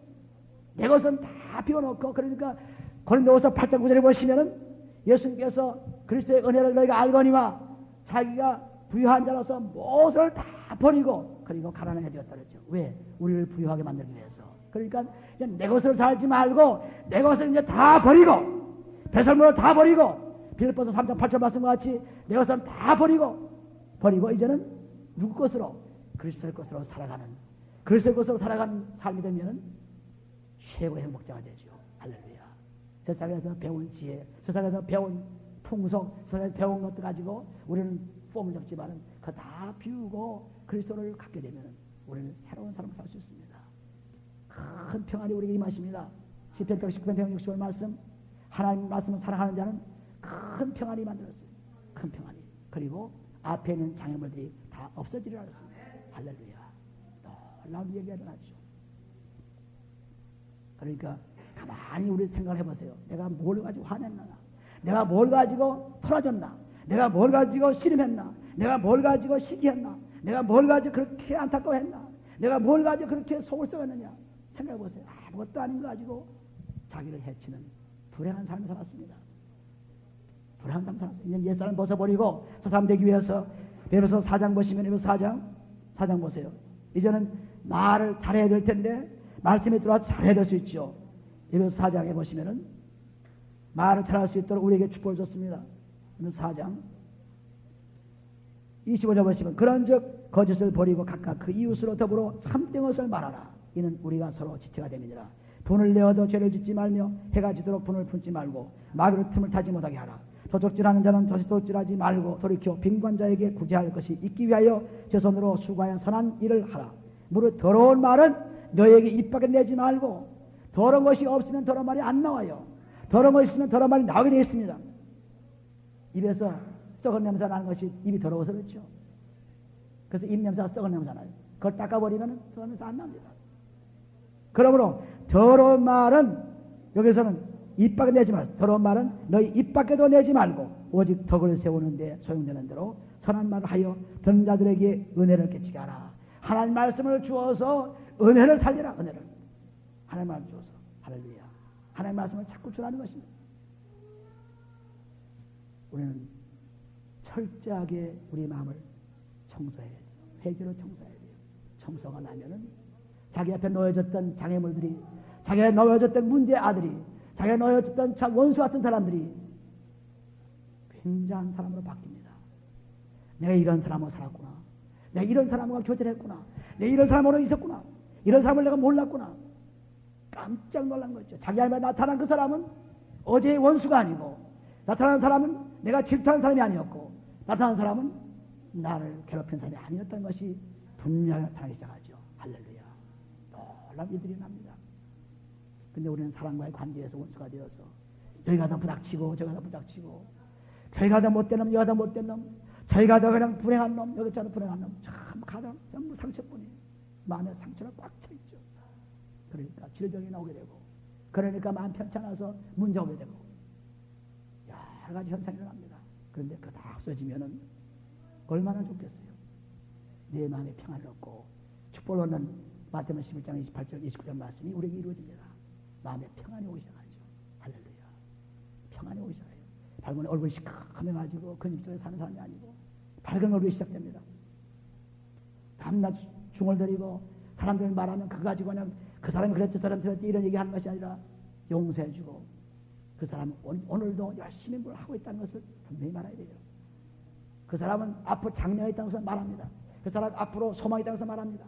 S1: 내 것은 다 비워놓고 그러니까 고린도후서 8장 9절에 보시면은 예수님께서 그리스도의 은혜를 너희가 알거니와 자기가 부유한 자로서 무엇을 다 버리고 그리고 가난하게 되었다 그랬죠. 왜? 우리를 부유하게 만들기 위해서. 그러니까 이제 내 것을 살지 말고 내 것을 이제 다 버리고 배설물을 다 버리고 빌립보서 3장 8절 말씀과 같이 내 것을 다 버리고 이제는 누구 것으로? 그리스도의 것으로 살아가는 그리스도의 것으로 살아가는 삶이 되면 최고의 행복자가 되죠. 할렐루야. 세상에서 배운 지혜, 세상에서 배운 풍속, 세상에서 배운 것들 가지고 우리는 폼을 잡지만은 그거 다 비우고 그리스도를 갖게 되면 우리는 새로운 삶을 살 수 있습니다. 큰 평안이 우리에게 임하십니다. 시편 119편 160절 말씀, 하나님 말씀을 사랑하는 자는 큰 평안이 만들었어요. 큰 평안이. 그리고 앞에 있는 장애물들이 다 없어지리라 했습니다. 할렐루야. 놀라운 얘기가 일어나죠. 그러니까 가만히 우리 생각을 해보세요. 내가 뭘 가지고 화냈나? 내가 뭘 가지고 토라졌나? 내가 뭘 가지고 씨름했나? 내가 뭘 가지고 시기했나? 내가 뭘 가지고 그렇게 안타까워했나? 내가 뭘 가지고 그렇게 속을 썩었느냐? 생각해보세요. 아무것도 아닌 거 가지고 자기를 해치는 불행한 삶을 살았습니다. 불행한 삶을 살았어요. 이제 옛사람 벗어버리고 저 사람 되기 위해서 베드로서 4장 보시면 베드로서 4장 보세요. 이제는 말을 잘해야 될 텐데 말씀에 들어와서 잘해야 될 수 있죠. 베드로서 4장에 보시면은 말을 잘할 수 있도록 우리에게 축복을 줬습니다. 4장 25절 보시면 그런즉 거짓을 버리고 각각 그 이웃으로 더불어 참된 것을 말하라. 이는 우리가 서로 지체가 됨이니라. 분을 내어도 죄를 짓지 말며 해가 지도록 분을 품지 말고 마귀로 틈을 타지 못하게 하라. 도적질하는 자는 다시 도적질하지 말고 돌이켜 빈관자에게 구제할 것이 있기 위하여 제 손으로 수고하여 선한 일을 하라. 무릇 더러운 말은 너에게 입 밖에 내지 말고 더러운 것이 없으면 더러운 말이 안 나와요. 더러운 것이 있으면 더러운 말이 나오게 되어 있습니다. 입에서 썩은 냄새 나는 것이 입이 더러워서 그렇죠. 그래서 입 냄새가 썩은 냄새 나요. 그걸 닦아버리면 썩은 냄새 안 납니다. 그러므로 더러운 말은 여기서는 입 밖에 내지 말고 더러운 말은 너희 입 밖에도 내지 말고 오직 덕을 세우는데 소용되는 대로 선한 말을 하여 듣는 자들에게 은혜를 끼치게 하라. 하나님 말씀을 주어서 은혜를 살리라. 은혜를 하나님 말씀을 주어서 할렐루야. 하나님 말씀을 자꾸 주라는 것입니다. 우리는 철저하게 우리 마음을 청소해야 돼요. 회개로 청소해야 돼요. 청소가 나면은 자기 앞에 놓여졌던 장애물들이, 자기 앞에 놓여졌던 문제 아들이, 자기 앞에 놓여졌던 원수 같은 사람들이 굉장한 사람으로 바뀝니다. 내가 이런 사람으로 살았구나. 내가 이런 사람과 교제를 했구나. 내가 이런 사람으로 있었구나. 이런 사람을 내가 몰랐구나. 깜짝 놀란 거죠. 자기 앞에 나타난 그 사람은 어제의 원수가 아니고, 나타난 사람은 내가 질투한 사람이 아니었고, 나타난 사람은 나를 괴롭힌 사람이 아니었다는 것이 분명히 나타나기 시작하죠. 할렐루야. 놀라운 일들이 납니다. 근데 우리는 사람과의 관계에서 원수가 되어서 여기가 더 부닥치고 저기가 더 부닥치고, 저기가 더 못된 놈, 여기가 더 못된 놈, 저희가 더 그냥 불행한 놈, 여기 저는 불행한 놈, 참 가장 전부 상처뿐이에요. 마음에 상처가 꽉 차있죠. 그러니까 질병이 나오게 되고, 그러니까 마음 편찮아서 문제 오게 되고 여러 가지 현상이 일어납니다. 그런데 그거 다 없어지면은 얼마나 좋겠어요. 내 마음에 평안을 얻고 축복을 얻는 마태복음 11장 28절 29절 말씀이 우리에게 이루어집니다. 마음에 평안이 오기 시작하죠. 할렐루야. 평안이 오기 시작해요. 밝은 얼굴이 시커매가지고 근육 속에 사는 사람이 아니고 밝은 얼굴이 시작됩니다. 밤낮 중얼거리고 사람들 말하면 그거 가지고 그냥 그 사람이 그랬지, 저 사람이 그랬지 이런 얘기하는 것이 아니라 용서해주고, 그 사람은 오늘도 열심히 뭘 하고 있다는 것을 분명히 말해야 돼요. 그 사람은 앞으로 장래가 있다는 것을 말합니다. 그 사람은 앞으로 소망이 있다는 것을 말합니다.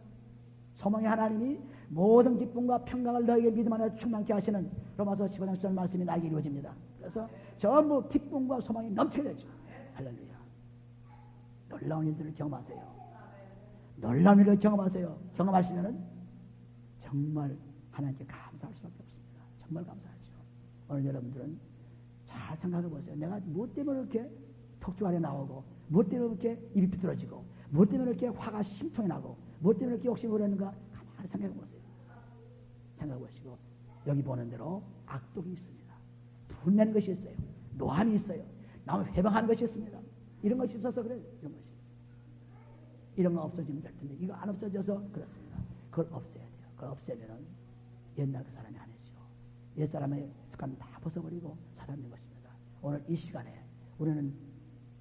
S1: 소망의 하나님이 모든 기쁨과 평강을 너에게 믿음 안에 충만케 하시는 로마서 15장 10절 말씀이 나에게 이루어집니다. 그래서 전부 기쁨과 소망이 넘치게 되죠. 할렐루야. 놀라운 일들을 경험하세요. 놀라운 일을 경험하세요. 경험하시면은 정말 하나님께 감사할 수밖에 없습니다. 정말 감사하죠. 오늘 여러분들은 잘 생각해 보세요. 내가 뭐 때문에 이렇게 턱주 안에 나오고, 뭐 때문에 이렇게 입이 비뚤어지고, 뭐 때문에 이렇게 화가 심통이 나고, 뭐 때문에 이렇게 욕심이 오르는가 가만히 생각해 보세요. 생각해 보시고, 여기 보는 대로 악독이 있습니다. 분내는 것이 있어요. 노함이 있어요. 남을 회방하는 것이 있습니다. 이런 것이 있어서 그래요. 이런 것이. 이런 거 없어지면 될 텐데, 이거 안 없어져서 그렇습니다. 그걸 없애야 돼요. 그걸 없애면은 옛날 그 사람이 아니죠. 옛 사람의 습관 다 벗어버리고 살아있는 것입니다. 오늘 이 시간에 우리는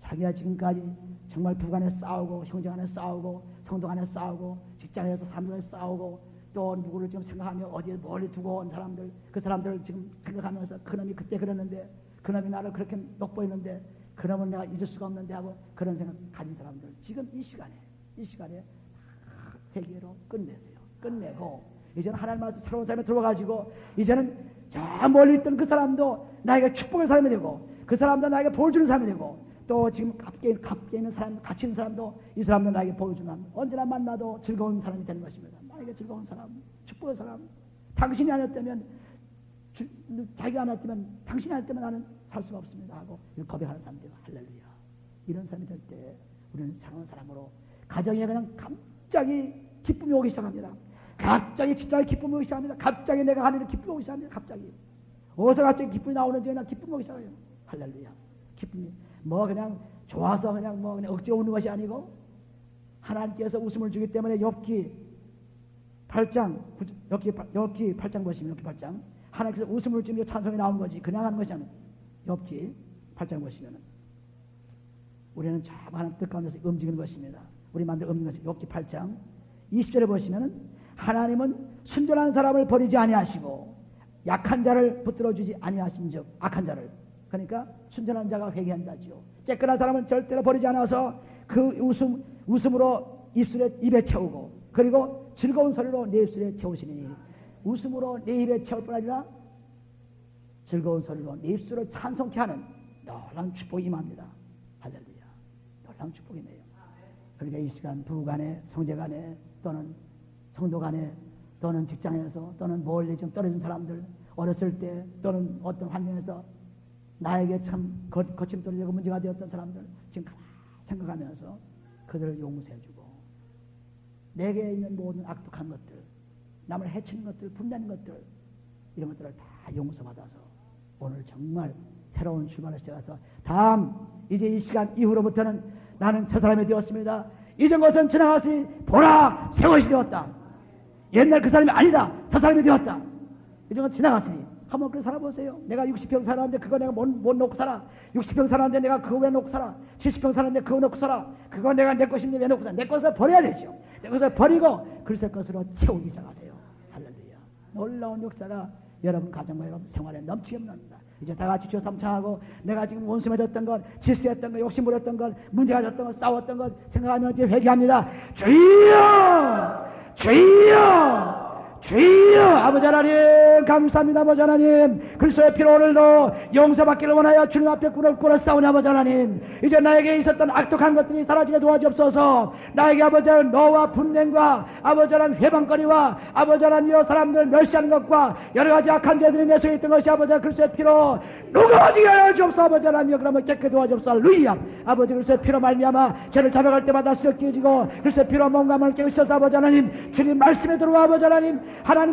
S1: 자기가 지금까지 정말 부부 간에 싸우고, 형제 간에 싸우고, 성도 간에 싸우고, 직장에서 사람들과 싸우고, 또 누구를 지금 생각하며 어디에 멀리 두고 온 사람들, 그 사람들을 지금 생각하면서 그놈이 그때 그랬는데, 그놈이 나를 그렇게 욕보이는데, 그놈은 내가 잊을 수가 없는데 하고 그런 생각 가진 사람들, 지금 이 시간에 회개로 끝내세요. 끝내고 이제는 하나님 말씀 새로운 삶에 들어가지고, 이제는 저 멀리 있던 그 사람도 나에게 축복의 사람이 되고, 그 사람도 나에게 보여주는 사람이 되고, 또 지금 값게 있는 사람, 같이 있는 사람도 이 사람도 나에게 보여주는 사람, 언제나 만나도 즐거운 사람이 되는 것입니다. 나에게 즐거운 사람, 축복의 사람. 당신이 아니었다면, 자기가 아니었다면, 당신이 아니었다면 나는 살 수가 없습니다 하고 고백하는 사람들, 할렐루야. 이런 사람이 될 때 우리는 새로운 사람으로 가정에 그냥 갑자기 기쁨이 오기 시작합니다. 갑자기 진짜 기쁨이 오기 시작합니다. 갑자기 내가 하는 기쁨이 오기 시작합니다. 갑자기 어디서 갑자기 기쁨이 나오는지 그냥 기쁨이 오기 시작해요. 할렐루야. 기쁨이 뭐 그냥 좋아서 그냥 뭐 그냥 억지로 우는 것이 아니고, 하나님께서 웃음을 주기 때문에 욥기 8장 보시면, 욥기 8장 하나님께서 웃음을 주며 찬송이 나온 거지 그냥 하는 것이 아니고, 욥기 8장 보시면은 우리는 참 하나님 뜻 가운데서 움직이는 것입니다. 우리 만들 움직이는 것이 욥기 8장 20절에 보시면은, 하나님은 순전한 사람을 버리지 아니하시고 약한 자를 붙들어 주지 아니하신즉, 악한 자를, 그러니까 순전한 자가 회개한다지요. 깨끗한 사람은 절대로 버리지 않아서 그 웃음으로 입에 채우고, 그리고 즐거운 소리로 내 입술에 채우시니, 웃음으로 내 입에 채울 뿐 아니라 즐거운 소리로 내 입술을 찬송케 하는 놀라운 축복이 임합니다. 할렐루야. 놀라운 축복이네요. 그러니까 이 시간 부부 간에, 성제 간에, 또는 성도 간에, 또는 직장에서, 또는 멀리 좀 떨어진 사람들, 어렸을 때 또는 어떤 환경에서 나에게 참 거침돌이 되고 문제가 되었던 사람들, 지금 가만히 생각하면서 그들을 용서해주고, 내게 있는 모든 악독한 것들, 남을 해치는 것들, 분내는 것들, 이런 것들을 다 용서받아서 오늘 정말 새로운 출발을 시작해서 이제 이 시간 이후로부터는 나는 새 사람이 되었습니다. 이전 것은 지나가시 보라 새 것이 되었다. 옛날 그 사람이 아니다. 새 사람이 되었다. 이전 것은 지나갔으니 한번 그렇게 살아보세요. 내가 60평 살았는데 그거 내가 못 놓고 살아. 60평 살았는데 내가 그거 왜 놓고 살아. 70평 살았는데 그거 놓고 살아. 그거 내가 내 것인데 왜 놓고 살아. 내 것을 버려야 되죠. 내 것을 버리고 글쎄 것으로 채우기 시작하세요. 할렐루야. 놀라운 역사가 여러분 가정과 여러분 생활에 넘치게 납니다. 이제 다 같이 주여 삼창하고, 내가 지금 원수해졌던 것, 질수했던 것, 욕심부렸던 것, 문제가 졌던 것, 싸웠던 것 생각하면 이제 회개합니다. 주여! 주여! 주여! 아버지 하나님 감사합니다. 아버지 하나님, 그리스도의 피로 오늘도 용서받기를 원하여 주님 앞에 꿇어 싸우니 아버지 하나님, 이제 나에게 있었던 악독한 것들이 사라지게 도와주옵소서. 나에게 아버지 하나님 노와 분냄과 아버지 하나님 회방거리와 아버지 하나님 사람들 멸시하는 것과 여러가지 악한 죄들이 내 속에 있던 것이 아버지 하나님 그리스도의 피로 누구어지게 하여 주옵소서. 아버지 하나님 그러면 깨끗이 도와주옵소서. 할렐루야. 아버지 그리스도의 피로 말미암아 죄를 자백할 때마다 썩게지고, 그리스도의 피로 몸과 마음을 깨우셔서 아버지 하나님 주님 말씀에 들어와 아버지 하나님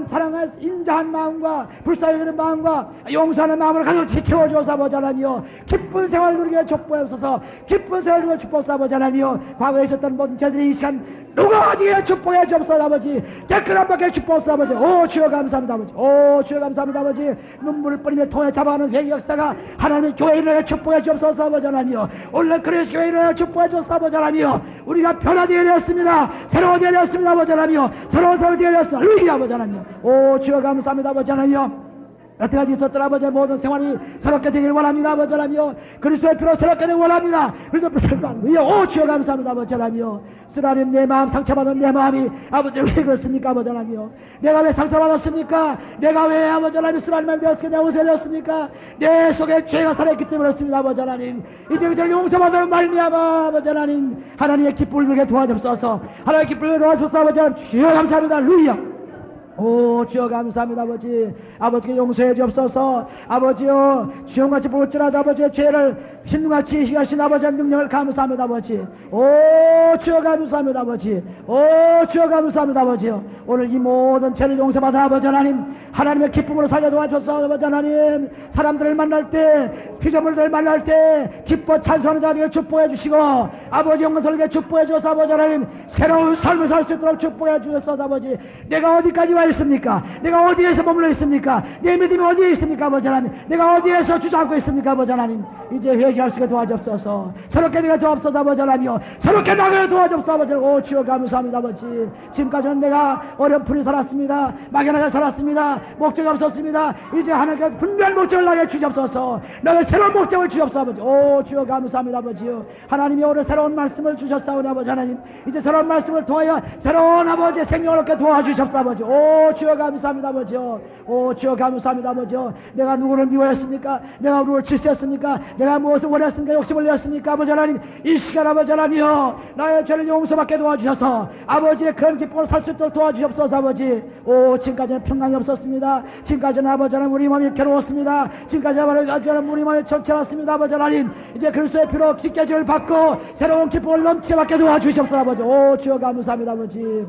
S1: 사랑할 인자한 마음과 불쌍히 마음과 용서하는 마음을 가득히 채워주어서 아버지 하나님이여 기쁜 생활을 누리게 축복하옵소서. 기쁜 생활을 누리게 축복하옵소서. 아버지 하나님이여 과거에 있었던 모든 죄들이 이 시간 누구어지게 축복해 주옵소서. 아버지 깨끗한 밖에 축복하옵소서. 아버지 오 주여 감사합니다. 아버지 오 주여 감사합니다. 아버지 눈물을 뿌리며 통해 잡아가는 회개 역사가 하나님의 교회에 일어나게 축복해 주옵소서. 아버지 하나님이여 오늘 그리스도 교회에 일어나게 축복해 주옵소서. 아버지 하나님이여 우리가 변화되게 되었습니다. 새로워지게 되었습니다. 아버지 하나님이여 새로운 사람이 되게 되었습니다. 할렐루야. 아버지 하나님이여 오 주여 감사합니다. 아버지 하나님이여 여태까지 있었던 아버지의 모든 생활이 새롭게 되길 원합니다. 아버지 하나님이여 그리스도의 피로 새롭게 되길 원합니다. 그리스도의 피로 오 주여 감사합니다. 아버지 하나님이여 쓰라린 내 마음, 상처받은 내 마음이 아버지 왜 그렇습니까? 아버지 하나님이여 내가 왜 상처받았습니까? 내가 왜 아버지 하나님 쓰라린 마음이 되었습니까? 내가 웃어야 되었습니까? 내 속에 죄가 살아있기 때문에 그렇습니다. 아버지 하나님 이제 그들 용서받을 말미암아 아버지 하나님의 기쁨을 누리게 도와주옵소서. 하나님의 기쁨을 도와주옵소서. 아버지 하나님 주여 감사합니다. 할렐루야. 오 주여 감사합니다. 아버지 아버지께 용서해 주옵소서. 아버지여 주영같이 볼지라도 아버지의 죄를 신같이 희하신 아버지의 능력을 감사합니다. 아버지 오 주여 감사합니다. 아버지 오 주여 감사합니다. 아버지여 오늘 이 모든 죄를 용서받아 아버지 하나님 하나님의 기쁨으로 살려 도와주소서. 아버지 하나님 사람들을 만날 때 피조물들을 만날 때 기뻐 찬송하는 자들에게 축복해 주시고 아버지 영광스럽게 축복해 주셔서 아버지 하나님 새로운 삶을 살 수 있도록 축복해 주셔서 아버지 내가 어디까지 와 있습니까? 내가 어디에서 머물러 있습니까? 내 믿음이 어디에 있습니까? 아버지 하나님 내가 어디에서 주저앉고 있습니까? 아버지 하나님 이제 회개할 수 있게 도와주옵소서. 새롭게 내가 도와주옵소서. 아버지 하나님이여 새롭게 나가게 도와주옵소서. 아버지 오 주여 감사합니다. 아버지 지금까지는 내가 어렴풋이 살았습니다. 막연하게 살았습니다. 목적이 없었습니다. 이제 하나님께서 분명한 목적을 나게 주시옵소서. 나의 새로운 목적을 주옵소서. 아버지 오 주여 감사합니다. 아버지요 하나님이 오늘 새로운 말씀을 주셨사오니 아버지 하나님 이제 새로운 말씀을 통하여 새로운 아버지 생명을 얻게 도와주시옵소서. 아버지 오 주여 감사합니다. 아버지요 오 주여 감사합니다. 아버지요 내가 누구를 미워했습니까? 내가 누구를 질투했습니까? 내가 무엇을 원했습니까? 욕심을 내었습니까? 아버지 하나님 이 시간 아버지 하나님이여 나의 죄를 용서받게 도와주셔서 아버지의 그런 기쁨을 살 수 있도록 도와주시옵소서. 아버지 오 지금까지는 평강이 없었습니다. 지금까지는 아버지 하나님 우리 마음이 괴로웠습니다. 지금까지 아버지 하나님 우리 마음이 정체했습니다. 아버지 하나님 이제 그리스도의 피로 씻겨짐을 받고 새로운 기쁨을 넘치게 받게 도와주시옵소서. 아버지 오 주여 감사합니다. 아버지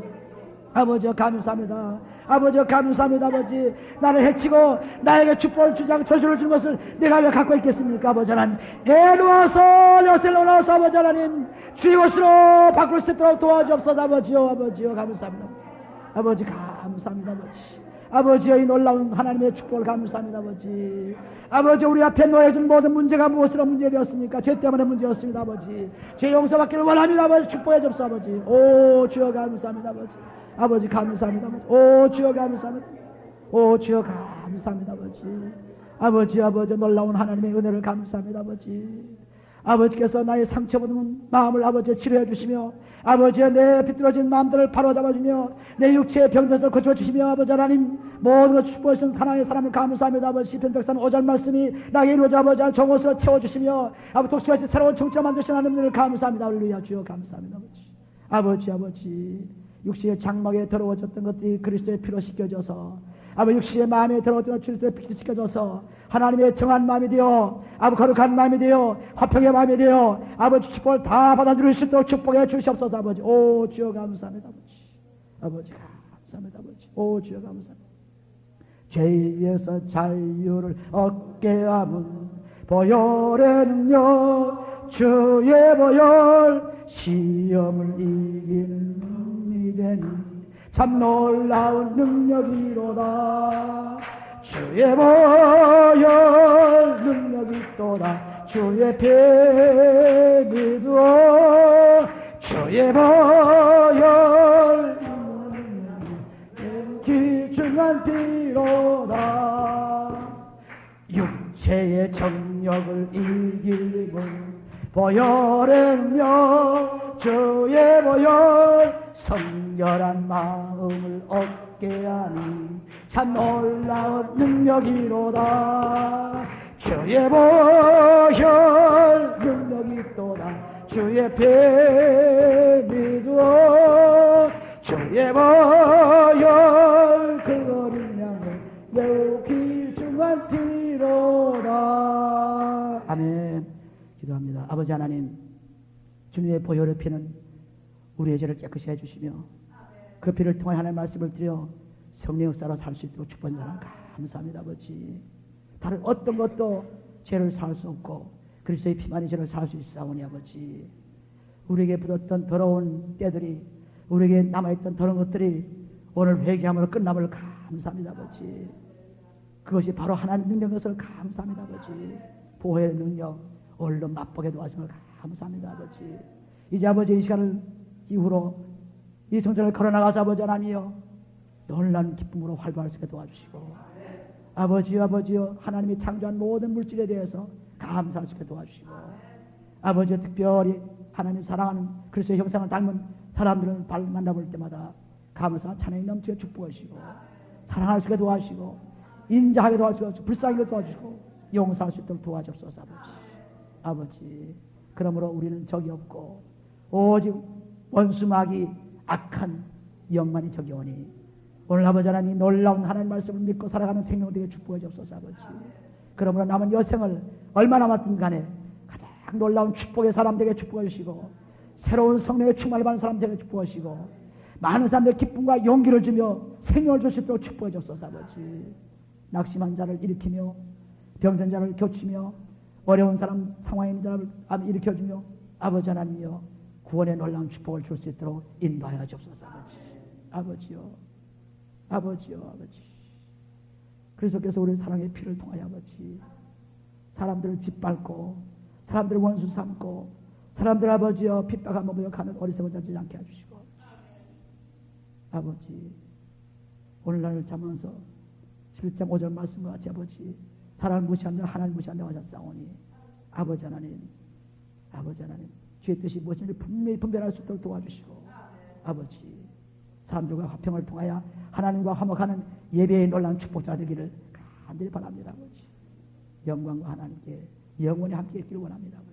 S1: 아버지여 감사합니다. 아버지여 감사합니다. 아버지 나를 해치고 나에게 축복을 주장 저주를 준 것을 내가 왜 갖고 있겠습니까? 아버지 하나님 내놓아서 여셀로 나와서 아버지 하나님 주의 것으로 바꿀 수 있도록 도와주옵소서. 아버지여 감사합니다. 아버지 감사합니다. 아버지여 이 놀라운 하나님의 축복을 감사합니다. 아버지 우리 앞에 놓여진 모든 문제가 무엇으로 문제되었습니까? 죄 때문에 문제였습니다. 아버지 죄 용서받기를 원합니다. 아버지 축복해 주옵소서. 아버지 오 주여 감사합니다. 아버지 감사합니다. 오 주여 감사합니다. 오 주여 감사합니다. 아버지 놀라운 하나님의 은혜를 감사합니다. 아버지께서 나의 상처받은 마음을 아버지 치료해 주시며 아버지의 내 비뚤어진 마음들을 바로잡아주며 내 육체의 병들을 고쳐주시며 아버지 하나님 모든 것을 축복하신 사랑의 사람을 감사합니다. 아버지 시편 135절 말씀이 나에게 이루어져 아버지 정옷으로 채워주시며 아버지 독수같이 새로운 정처를 만드신 하나님을 감사합니다. 할렐루야 주여 감사합니다. 아버지 육신의 장막에 더러워졌던 것들이 그리스도의 피로 씻겨져서 아버지 육신의 마음에 더러워졌던 것들이 그리스도의 피로 씻겨져서 하나님의 정한 마음이 되어 아버지 거룩한 마음이 되어 화평의 마음이 되어 아버지 축복을 다 받아들일 수 있도록 축복해 주시옵소서. 아버지 오 주여 감사합니다. 아버지 감사합니다. 오 주여 감사합니다. 죄에서 자유를 얻게 함은 보혈의 능력 주의 보혈 시험을 이기는 능력이 되니 참 놀라운 능력이로다. 주의 보혈 능력이 있도다. 주의 피 믿어 주의 보혈 기중한 피로다. 육체의 정력을 이기는 보혈의 능력 주의 보혈 성결한 마음을 얻게 하니 참 놀라운 능력이로다. 주의 보혈 능력이 있도다. 주의 피 믿어 주의 보혈 그 어린 양을 매우 귀중한 피로다. 아멘. 기도합니다. 아버지 하나님 주님의 보혈의 피는 우리의 죄를 깨끗이 해주시며 그 피를 통해 하나님의 말씀을 드려 성령 역사로 살 수 있도록 축복합니다. 감사합니다. 아버지 다른 어떤 것도 죄를 살 수 없고 그리스도의 피만이 죄를 살 수 있사오니 아버지 우리에게 묻었던 더러운 때들이 우리에게 남아있던 더러운 것들이 오늘 회개함으로 끝남을 감사합니다. 아버지 그것이 바로 하나님 능력인 것을 감사합니다. 아버지 보혈의 능력 얼른 맛보게 도와주심을 감사합니다. 아버지 이제 아버지 이 시간을 이후로 이 성전을 걸어나가서 아버지 하나님이여 놀라운 기쁨으로 활발할 수 있게 도와주시고 아버지요 하나님이 창조한 모든 물질에 대해서 감사할 수 있게 도와주시고 아버지요 특별히 하나님이 사랑하는 그리스도의 형상을 닮은 사람들을 만나볼 때마다 감사와 찬양이 넘치게 축복하시고 사랑할 수 있게 도와주시고 인자하게 도와주시고 불쌍하게 도와주시고 용서할 수 있도록 도와주옵소서. 아버지 그러므로 우리는 적이 없고 오직 원수마귀 악한 영만이 적이 오니 오늘 아버지 하나님 놀라운 하나님 말씀을 믿고 살아가는 생명되게 축복해 주옵소서 아버지. 그러므로 남은 여생을 얼마나 남았든 간에 가장 놀라운 축복의 사람 되게 축복해 주시고 새로운 성령의 충만을 받는 사람 되게 축복하시고 많은 사람들의 기쁨과 용기를 주며 생명을 줄 수 있도록 축복해 주옵소서 아버지. 낙심한 자를 일으키며 병든 자를 고치며 어려운 사람 상황에 있는 자를 일으켜주며 아버지 하나님이여 구원의 놀라운 축복을 줄 수 있도록 인도하여 주옵소서 아버지. 아버지요 아버지요 아버지. 그리스도께서 우리 사랑의 피를 통하여 아버지 사람들을 짓밟고 사람들을 원수 삼고 사람들 아버지여 핍박하며 모욕하는 어리석은 자 되지 않게 해주시고 아버지 오늘날 자면서 11장 5절 말씀과 같이 아버지 사람을 무시한 자 하나님 무시한 자 하셨사오니 아버지 하나님 주의 뜻이 무엇인지 분명히 분별할 수 있도록 도와주시고 아버지 사람들과 화평을 통하여 하나님과 화목하는 예배의 놀라운 축복자 되기를 간절히 바랍니다 아버지. 영광과 하나님께 영원히 함께 있기를 원합니다 아버지.